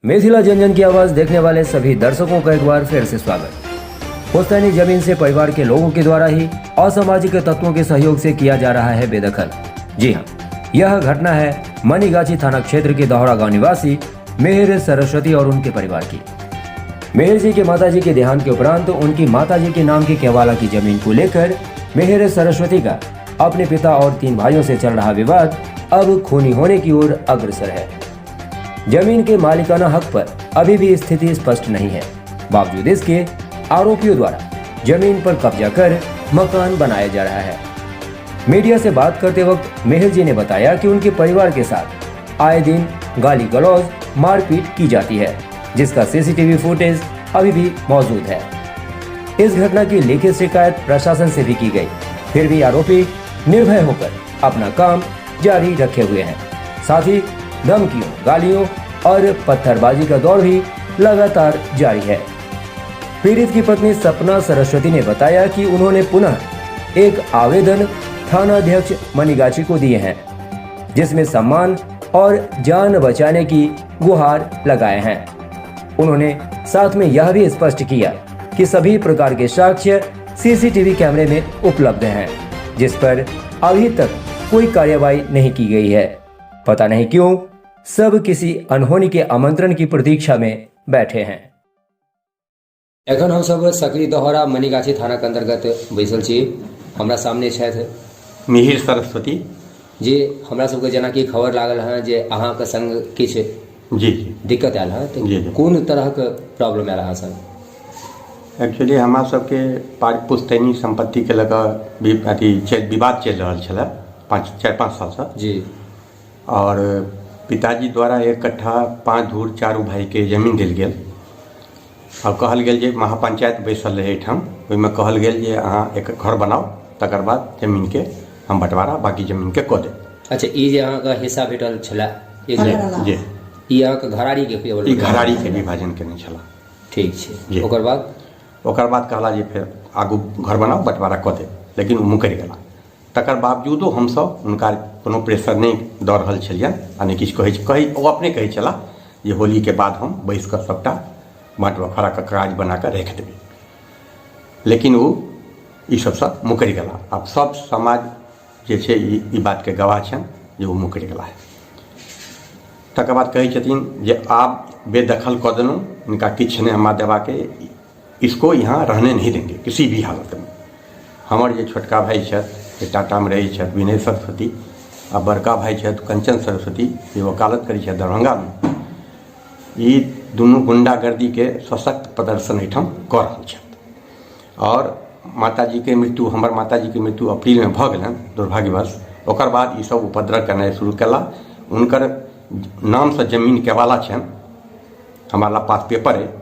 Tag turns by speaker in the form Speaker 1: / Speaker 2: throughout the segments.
Speaker 1: मिथिला जनजन की आवाज देखने वाले सभी दर्शकों का एक बार फिर से स्वागत। पुश्तैनी जमीन से परिवार के लोगों के द्वारा ही असामाजिक तत्वों के सहयोग से किया जा रहा है बेदखल। जी हाँ, यह घटना है मनीगाछी थाना क्षेत्र के दोहरा गांव निवासी मेहर सरस्वती और उनके परिवार की। मेहर जी के माताजी के देहांत के उपरांत उनकी माताजी के नाम की केवाला की जमीन को लेकर मेहर सरस्वती का अपने पिता और 3 भाइयों से चल रहा विवाद अब खूनी होने की ओर अग्रसर है। जमीन के मालिकाना हक पर अभी भी स्थिति स्पष्ट नहीं है। बावजूद इसके आरोपियों द्वारा जमीन पर कब्जा कर मकान बनाया जा रहा है। मीडिया से बात करते वक्त मेहर जी ने बताया कि उनके परिवार के साथ आए दिन गाली गलौज मारपीट की जाती है, जिसका सीसीटीवी फुटेज अभी भी मौजूद है। इस घटना की लिखित शिकायत प्रशासन से भी की गई, फिर भी आरोपी निर्भय होकर अपना काम जारी रखे हुए हैं। साथ ही धमकियों, गालियों और पत्थरबाजी का दौर भी लगातार जारी है। पीड़ित की पत्नी सपना सरस्वती ने बताया कि उन्होंने पुनः एक आवेदन थानाध्यक्ष मनीगाछी को दिए हैं, जिसमें सम्मान और जान बचाने की गुहार लगाए हैं। उन्होंने साथ में यह भी स्पष्ट किया कि सभी प्रकार के साक्ष्य सीसीटीवी कैमरे में उपलब्ध हैं, जिस पर अभी तक कोई कार्यवाही नहीं की गई है। पता नहीं क्यों सब किसी अनहोनी के आमंत्रण की प्रतीक्षा में बैठे हैं। एखन हम सब सकरी दोहरा मनीगाछी थाना के अंतर्गत बैसल छी। हमरा सामने छथि
Speaker 2: मिहिर सरस्वती
Speaker 1: जी। हमरा सबके जेना कि खबर लागल है जे अहाँ के संग किछ
Speaker 2: जी
Speaker 1: दिक्कत आयल है, तो कोन तरह के प्रॉब्लम आयल है सर?
Speaker 2: एक्चुअली हमरा सबके पुश्तैनी संपत्ति के लगा अथी विवाद चल रहा छलै 4-5 साल से
Speaker 1: जी।
Speaker 2: और पिताजी द्वारा 1 कट्ठा 5 धूर 4 भाई के जमीन दिल गेल और कहल गेल जे महापंचायत बैसल रहे एहिठाम, ओहिमे कहल गेल जे अहाँ एक घर बनाओ, तकर बाद जमीन के हम बंटवारा बाकी जमीन के कऽ देब।
Speaker 1: अच्छा, ई जे अहाँ के हिस्सा भेटल छलै
Speaker 2: जी,
Speaker 1: ई अहाँ के घराड़ी के
Speaker 2: घराड़ी के विभाजन केने छला।
Speaker 1: ठीक छै। ओकर बाद कहला जे फेर आगू घर बनाओ बंटवारा कऽ देब, लेकिन ओ मुकरि गेला। तकर बावजूदो हमसब हुनका कोनो प्रेशर नहीं दऽ रहल छलियनि, आ नहि किछु कहै ओ अपने कहै छलाह जे होली के बाद हम बैस कऽ सबटा बंटवारा के काज बना कऽ राखि देबै, लेकिन ओ ई सबसँ मुकरि गेला। आब सब समाज जे छै ई बात के गवाह छनि जे ओ मुकरि गेला है। तकर बाद कहै छथिन जे आब बेदखल कऽ देलहुँ, इनका किछु नहीं हमरा देबा के, इसको यहाँ रहने नहीं देंगे किसी भी हालत में। हमर जे छोटका भाई छथि टाटा में रहै छथि विनय सरस्वती, आ बड़का भाई छथि कंचन सरस्वती जे वकालत करै छथि दरभंगा में, ई दुनू गुंडागर्दी के सशक्त प्रदर्शन एहिठाम कऽ रहल छथि। और माताजी के मृत्यु, हमर माताजी के मृत्यु अप्रैल में भऽ गेलनि दुर्भाग्यवश। ओकर बाद ई सब उपद्रव करनाइ शुरू केला। हुनकर नाम से जमीन केवाला छनि, हमारा पास पेपर है,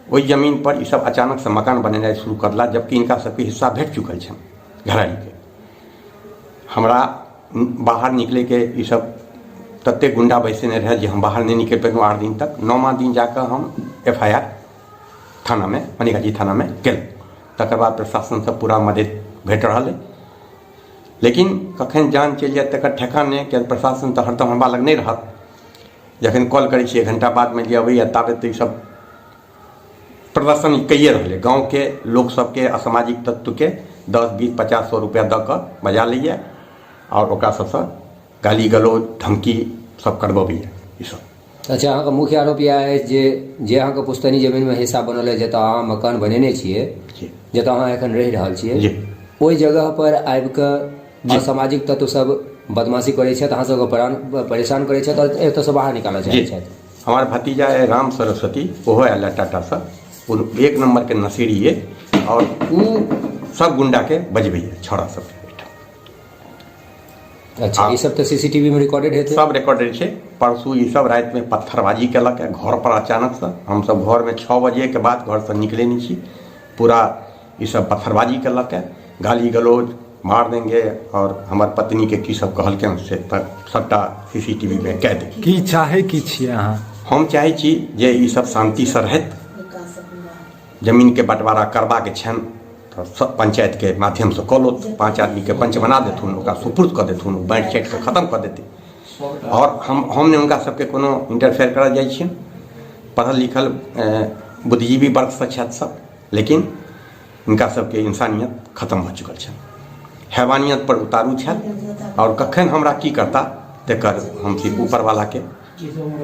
Speaker 1: ओहि जमीन पर ई सब अचानक से मकान बनेनाइ शुरू करला, जबकि इनका सबके हिस्सा भेट चुकल छनि घराड़ी के। हमरा बाहर निकले के ई सब तत्ते गुंडा बैसेने रहे जे हम बाहर नहीं निकल पेलहुँ 8 दिन तक। 9वां दिन जाकर हम FIR थाना में मनीगाछी थाना में केलहुँ। तकर बाद प्रशासन से पूरा मदद भेट रहा है, लेकिन कखन जान चलि जाए तकर ठेकान नहीं, कि प्रशासन तो हरदम हमरा लग नहीं रहत। जखन कॉल करै छियै 1 घंटा बाद में जे अबैया ताबे तो ई सब प्रदर्शन कैये रहे। गाँव के लोग सबके असामाजिक तत्व के 10, 20, 50, 100 रुपया दऽ कऽ बजा लैया और ओकरा सबसँ गाली गलौज धमकी सब करबबैया ई सब। अच्छा, अहाँ के मुख्य आरोप यह है जे अहाँ के पुश्तैनी जमीन में हिस्सा बनल है, जतऽ अहाँ मकान बनेने छियै, जतऽ अहाँ एखन रहि रहल छियै, ओहि जगह पर आबि कऽ असामाजिक तत्व सब बदमाशी करै छथि, अहाँ सबके परेशान करै छथि और एतऽ से बाहर निकालऽ चाहै छथि।
Speaker 2: हमार भतीजा है राम सरस्वती, ओहो आयल टाटा से, 1 नंबर के नशेड़ी है, और उ सब गुंडा के बजबैया छोड़ा सब।
Speaker 1: अच्छा, ये सब तो सीसीटीवी में रिकॉर्डेड है?
Speaker 2: सब रिकॉर्डेड है। परसू ये सब रात में पत्थरबाजी केलक घर पर अचानक से। हम सब घर में 6 बजे के बाद घर से निकले नहीं छी। पूरा ये सब पत्थरबाजी केलक, गाली गलौज मार देंगे, और हमार पत्नी के की सब कहलकै से सबटा सीसीटीवी में कह दे।
Speaker 3: की चाहे की छियै अहाँ?
Speaker 2: हम चाहे छी जे ई सब शांति से रहत, जमीन के बंटवारा करबा के छन तो सब पंचायत के माध्यम से कऽ लो, 5 आदमी के पंच बना देथुन, ओकरा सुपुर्द कऽ देथुन, बाँटि चाटि के खत्म कऽ देते। और हमने उनका सबके कोनो इंटरफेयर करल जाइ छियै पढ़ल लिखल बुद्धिजीवी वर्ग से छथि सब, लेकिन इनका सबके इंसानियत खत्म भऽ चुकल छै, हैवानियत पर उतारू छथि। और कखन हमरा की करता तेकर हम सिर्फ ऊपर वाला के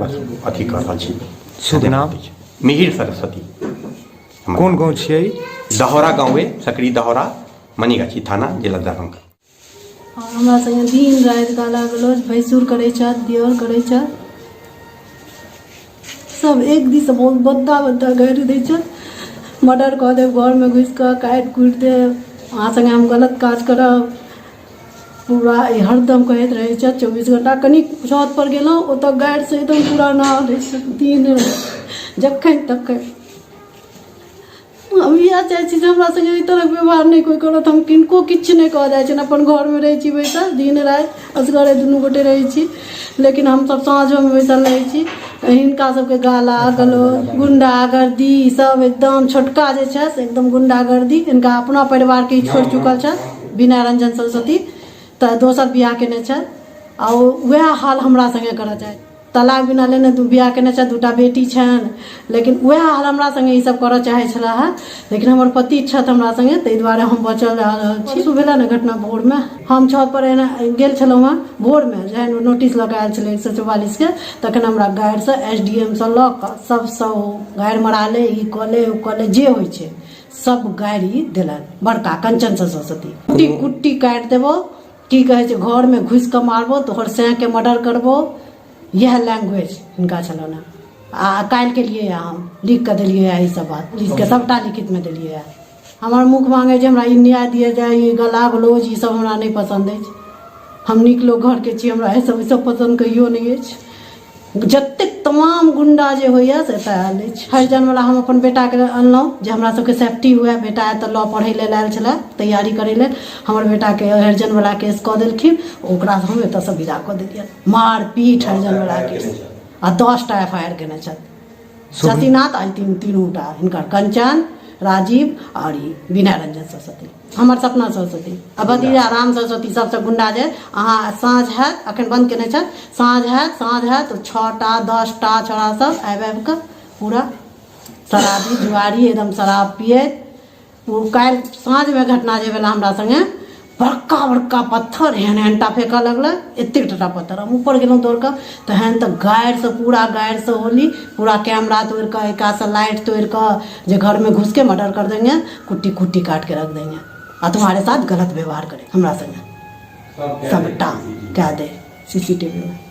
Speaker 2: बस अथी कर रहल छी।
Speaker 1: शुभ नाम?
Speaker 2: मिहिर सरस्वती।
Speaker 1: कोन गाँव छियै?
Speaker 2: दहौरा गाँवे, सकरी दहौरा, मनीगाछी थाना, जिला दरभंगा।
Speaker 3: हमरा संगे दिन राति गाला गलौज भैंसुर करै छथि, दियर करै छथि, सब एक दिस बहुत बद्दा बद्दा गारि दै छथि। मर्डर कऽ देब, घरमे घुसि कऽ काटि कुटि देब, अहाँ संगे हम गलत काज करब, पूरा हरदम कहैत रहै छथि 24 घंटा। कनि छत पर गेलहुँ ओतऽ गारि से एकदम पूरा नहा दै छथि, दिन जखन तखन। हम इएह चाहै छी जे हमरा संगे एहि तरहक व्यवहार नहि कोइ करत। हम किनको किछु नहि कह जाइ छियनि, अपन घरमे रहै छी बैसल, दिन राति असगरे दुनू गोटे रहै छी, लेकिन हमसब साँझोमे बैसल रहै छी। हिनका सबके गाला गलौज गुंडागर्दी सब एकदम, छोटका जे छै से एकदम गुंडागर्दी। हिनका अपना परिवारके ही छोड़ि चुकल छथि, विनय रंजन सरस्वती, तऽ दोसर बियाह केने छथि, आ वएह हाल हमरा संगे करऽ चाहै। तलाक बिना लेने बियाह केने छथि, 2टा बेटी छनि, लेकिन वएह हाल हमरा संगे ई सब करऽ चाहै छला है। लेकिन हमर पति छथि हमरा संगे, ताहि दुआरे हम बचल रहल छी। भेला ने घटना भोरमे हम छत पर गेल छलहुँ हेँ भोरमे, जहन नोटिस लऽ कऽ आयल छलै 144 के, तखन हमरा गाड़िसँ SDM सँ लऽ कऽ सबसँ गाड़ि मरा ले, ई कऽ ले, ओ कऽ ले, जे होइ छै सब गाड़ी देलनि। बड़का कंचन सरस्वती, कुट्टी कुट्टी काटि देबो, की कहै छै घरमे घुसि कऽ मारबो, तोहर सैँके मर्डर करबो, यह लैंग्वेज हिनका छलनि हेँ। आ काल्हि केलियै हम लिख कऽ देलियै ई सब बात, लिख कऽ सबटा लिखितमे देलियै है। हमर मुख मांगे जे हमरा ई न्याय दिया जाय, ई गला गलौज ई सब हमरा नहि पसंद अछि। हम नीक लोक घरके छी, हमरा ई सब पसंद कहियो नहि अछि। जतेक तमाम गुंडा जे होइए से एतऽ आयल अछि। हरिजनवला हम अपन बेटाके अनलहुँ जे हमरा सबके सेफ्टी हुए। बेटा एतऽ लॉ पढ़ै लेल आयल छलै, तैयारी करै लेल। हमर बेटाके हरिजनवला केस कऽ देलखिन, ओकरासँ हम एतऽसँ विदा कऽ देलियनि। मार पीट हरिजनवला केस, आ 10टा FIR केने छथि। शशिनाथ आ तीनूटा हिनकर, कंचन, राजीव और विनय रंजन सरस्वती, हमर सपना सरस्वती, आ भतीजा राम सरस्वती। सबसँ गुंडा जे अहाँ साँझ हैत, अखन बंद केने छथि, साँझ हैत तऽ 6टा 10टा छोड़ा सब आबि कऽ पूरा शराबी जुआरी एकदम शराब पियैत। ओ काल्हि साँझमे घटना जे भेला हमरा संगे, बड़का बड़का पत्थर एहन एहनटा फेंकऽ लगलै, एतेक टा पत्थर। हम ऊपर गेलहुँ दौड़ कऽ, तहन तऽ गाड़िसँ पूरा गाड़िसँ होली, पूरा कैमरा तोड़ कऽ, एकासँ लाइट तोड़ कऽ, जे घर में घुस के मर्डर कर देंगे, कुट्टी कुट्टी काट के रख देंगे, और तुम्हारे साथ गलत व्यवहार करें, हमरा संगे सबटा कह दे CCTV में।